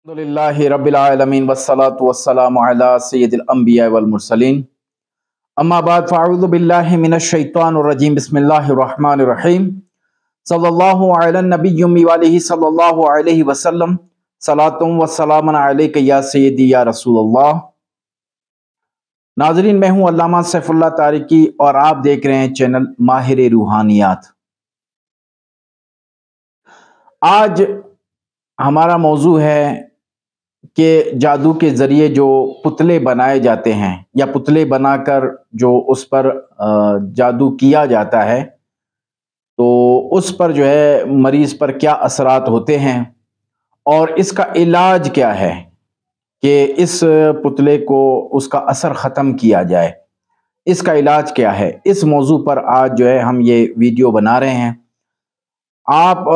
الحمدللہ رب العالمین والصلاة والسلام علی سید الانبیاء والمرسلین اما بعد فاعوذ باللہ من الشیطان الرجیم بسم اللہ الرحمن الرحیم صلی اللہ علی النبی وآلہ صلی اللہ علیہ وسلم صلاۃ والسلام علیک یا سیدی یا رسول اللہ۔ ناظرین، میں ہوں علامہ سیف اللہ تارکی اور آپ دیکھ رہے ہیں چینل ماہر روحانیات۔ آج ہمارا موضوع ہے کہ جادو کے ذریعے جو پتلے بنائے جاتے ہیں یا پتلے بنا کر جو اس پر جادو کیا جاتا ہے تو اس پر جو ہے مریض پر کیا اثرات ہوتے ہیں اور اس کا علاج کیا ہے کہ اس پتلے کو اس کا اثر ختم کیا جائے، اس کا علاج کیا ہے، اس موضوع پر آج جو ہے ہم یہ ویڈیو بنا رہے ہیں۔ آپ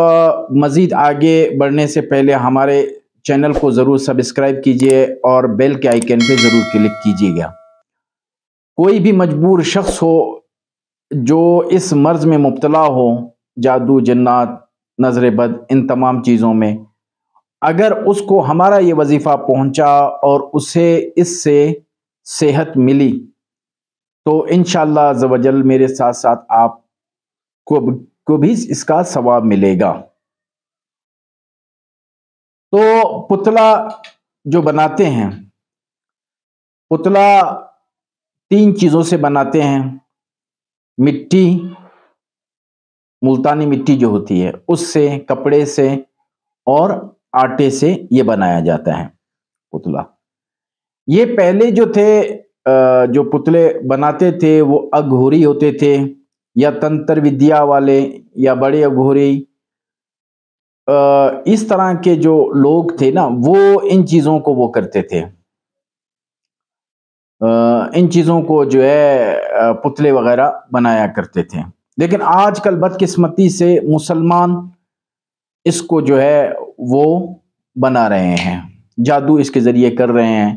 مزید آگے بڑھنے سے پہلے ہمارے چینل کو ضرور سبسکرائب کیجئے اور بیل کے آئیکن پہ ضرور کلک کیجئے گا۔ کوئی بھی مجبور شخص ہو جو اس مرض میں مبتلا ہو، جادو، جنات، نظر بد، ان تمام چیزوں میں، اگر اس کو ہمارا یہ وظیفہ پہنچا اور اسے اس سے صحت ملی تو انشاءاللہ عز و جل میرے ساتھ ساتھ آپ کو بھی اس کا ثواب ملے گا۔ تو پتلا جو بناتے ہیں، پتلا 3 چیزوں سے بناتے ہیں۔ مٹی، ملتانی مٹی جو ہوتی ہے اس سے، کپڑے سے اور آٹے سے یہ بنایا جاتا ہے پتلا۔ یہ پہلے جو تھے جو پتلے بناتے تھے وہ اگھوری ہوتے تھے یا تنتر ودیا والے یا بڑے اگھوری، اس طرح کے جو لوگ تھے نا وہ ان چیزوں کو وہ کرتے تھے، ان چیزوں کو جو ہے پتلے وغیرہ بنایا کرتے تھے۔ لیکن آج کل بدقسمتی سے مسلمان اس کو جو ہے وہ بنا رہے ہیں، جادو اس کے ذریعے کر رہے ہیں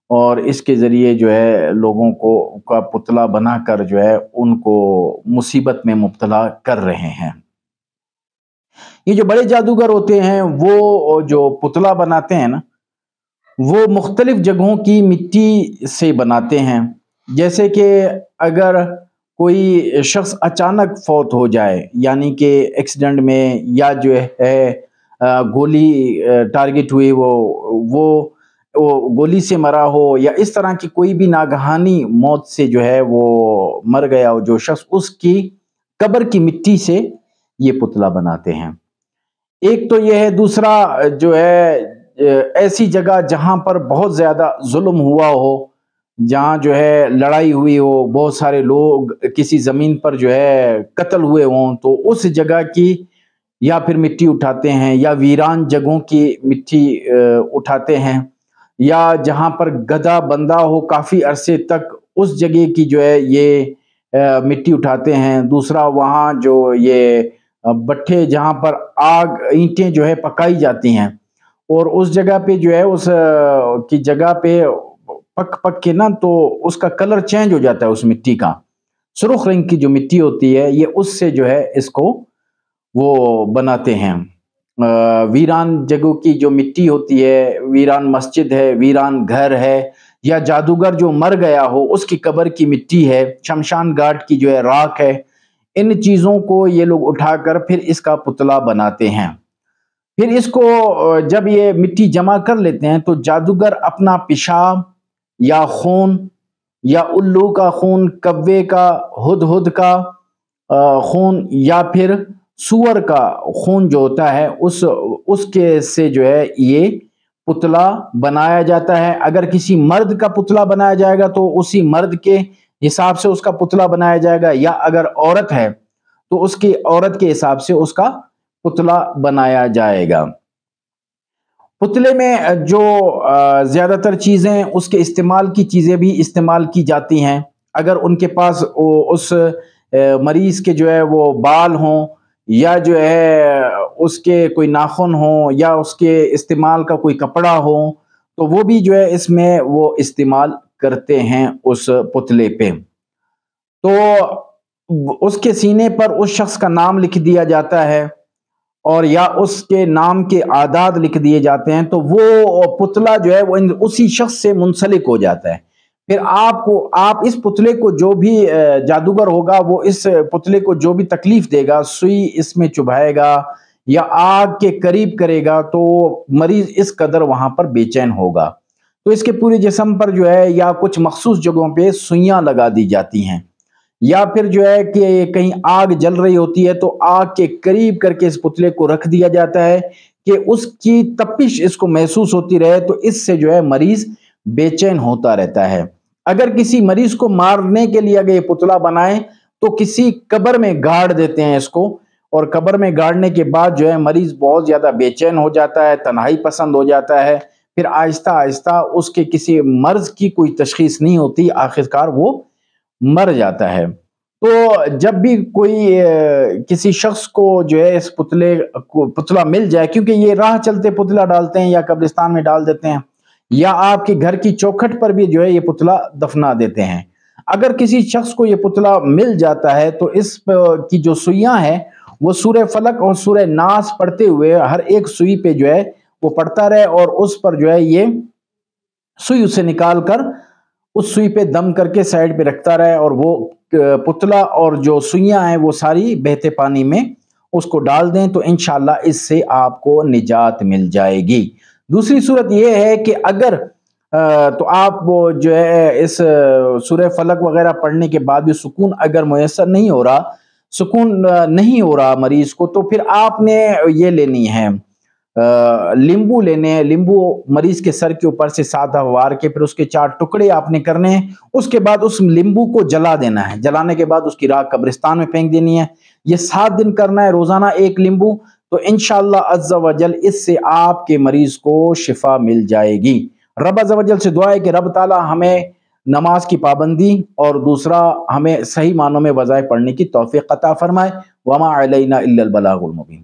اور اس کے ذریعے جو ہے لوگوں کو کا پتلا بنا کر جو ہے ان کو مصیبت میں مبتلا کر رہے ہیں۔ یہ جو بڑے جادوگر ہوتے ہیں وہ جو پتلا بناتے ہیں نا وہ مختلف جگہوں کی مٹی سے بناتے ہیں۔ جیسے کہ اگر کوئی شخص اچانک فوت ہو جائے، یعنی کہ ایکسیڈنٹ میں یا جو ہے گولی ٹارگٹ ہوئی، وہ گولی سے مرا ہو یا اس طرح کی کوئی بھی ناگہانی موت سے جو ہے وہ مر گیا ہو جو شخص، اس کی قبر کی مٹی سے یہ پتلا بناتے ہیں۔ ایک تو یہ ہے، دوسرا جو ہے ایسی جگہ جہاں پر بہت زیادہ ظلم ہوا ہو، جہاں جو ہے لڑائی ہوئی ہو، بہت سارے لوگ کسی زمین پر جو ہے قتل ہوئے ہوں، تو اس جگہ کی یا پھر مٹی اٹھاتے ہیں، یا ویران جگہوں کی مٹی اٹھاتے ہیں، یا جہاں پر گدھا بندہ ہو کافی عرصے تک اس جگہ کی جو ہے یہ مٹی اٹھاتے ہیں۔ دوسرا وہاں جو یہ بٹھے جہاں پر آگ، اینٹیں جو ہے پکائی جاتی ہیں اور اس جگہ پہ جو ہے اس کی جگہ پہ پک کے نا تو اس کا کلر چینج ہو جاتا ہے، اس مٹی کا سرخ رنگ کی جو مٹی ہوتی ہے، یہ اس سے جو ہے اس کو وہ بناتے ہیں۔ ویران جگہوں کی جو مٹی ہوتی ہے، ویران مسجد ہے، ویران گھر ہے، یا جادوگر جو مر گیا ہو اس کی قبر کی مٹی ہے، شمشان گھاٹ کی جو ہے راکھ ہے، ان چیزوں کو یہ لوگ اٹھا کر پھر اس کا پتلا بناتے ہیں۔ پھر اس کو جب یہ مٹی جمع کر لیتے ہیں تو جادوگر اپنا پیشاب یا خون یا الو کا خون، کوے کا، ہدہد کا خون یا پھر سور کا خون جو ہوتا ہے اس کے سے جو ہے یہ پتلا بنایا جاتا ہے۔ اگر کسی مرد کا پتلا بنایا جائے گا تو اسی مرد کے حساب سے اس کا پتلا بنایا جائے گا، یا اگر عورت ہے تو اس کی عورت کے حساب سے اس کا پتلا بنایا جائے گا۔ پتلے میں جو زیادہ تر چیزیں اس کے استعمال کی چیزیں بھی استعمال کی جاتی ہیں۔ اگر ان کے پاس اس مریض کے جو ہے وہ بال ہوں، یا جو ہے اس کے کوئی ناخن ہوں، یا اس کے استعمال کا کوئی کپڑا ہو تو وہ بھی جو ہے اس میں وہ استعمال کرتے ہیں اس پتلے پہ۔ تو اس کے سینے پر اس شخص کا نام لکھ دیا جاتا ہے اور یا اس کے نام کے اعداد لکھ دیے جاتے ہیں، تو وہ پتلا جو ہے وہ اسی شخص سے منسلک ہو جاتا ہے۔ پھر آپ اس پتلے کو جو بھی جادوگر ہوگا وہ اس پتلے کو جو بھی تکلیف دے گا، سوئی اس میں چبھائے گا یا آگ کے قریب کرے گا، تو مریض اس قدر وہاں پر بے چین ہوگا۔ تو اس کے پورے جسم پر جو ہے یا کچھ مخصوص جگہوں پہ سوئیاں لگا دی جاتی ہیں، یا پھر جو ہے کہ کہیں آگ جل رہی ہوتی ہے تو آگ کے قریب کر کے اس پتلے کو رکھ دیا جاتا ہے کہ اس کی تپش اس کو محسوس ہوتی رہے، تو اس سے جو ہے مریض بے چین ہوتا رہتا ہے۔ اگر کسی مریض کو مارنے کے لیے اگر یہ پتلا بنائیں تو کسی قبر میں گاڑ دیتے ہیں اس کو، اور قبر میں گاڑنے کے بعد جو ہے مریض بہت زیادہ بے چین ہو جاتا ہے، تنہائی پسند ہو جاتا ہے، پھر آہستہ آہستہ اس کے کسی مرض کی کوئی تشخیص نہیں ہوتی، آخرکار وہ مر جاتا ہے۔ تو جب بھی کوئی کسی شخص کو جو ہے اس پتلا مل جائے، کیونکہ یہ راہ چلتے پتلا ڈالتے ہیں یا قبرستان میں ڈال دیتے ہیں، یا آپ کے گھر کی چوکھٹ پر بھی جو ہے یہ پتلا دفنا دیتے ہیں، اگر کسی شخص کو یہ پتلا مل جاتا ہے تو اس کی جو سوئیاں ہیں وہ سورہ فلق اور سورہ ناس پڑھتے ہوئے ہر ایک سوئی پہ جو ہے وہ پڑھتا رہے، اور اس پر جو ہے یہ سوئی اسے نکال کر اس سوئی پہ دم کر کے سائیڈ پہ رکھتا رہے، اور وہ پتلا اور جو سوئیاں ہیں وہ ساری بہتے پانی میں اس کو ڈال دیں، تو انشاءاللہ اس سے آپ کو نجات مل جائے گی۔ دوسری صورت یہ ہے کہ اگر تو آپ جو ہے اس سورہ فلق وغیرہ پڑھنے کے بعد بھی سکون اگر میسر نہیں ہو رہا، سکون نہیں ہو رہا مریض کو، تو پھر آپ نے یہ لینی ہے لیمبو لینے ہیں، لیمبو مریض کے سر کے اوپر سے سادہ وار کے پھر اس کے 4 ٹکڑے آپ نے کرنے ہیں، اس کے بعد اس لیمبو کو جلا دینا ہے، جلانے کے بعد اس کی راکھ قبرستان میں پھینک دینی ہے۔ یہ 7 دن کرنا ہے، روزانہ 1 لیمبو، تو انشاءاللہ عز و جل اس سے آپ کے مریض کو شفا مل جائے گی۔ رب عز و جل سے دعا ہے کہ رب تعالی ہمیں نماز کی پابندی اور دوسرا ہمیں صحیح معنوں میں وظائف پڑھنے کی توفیق عطا فرمائے۔ وما علینا الا البلاغ المبین۔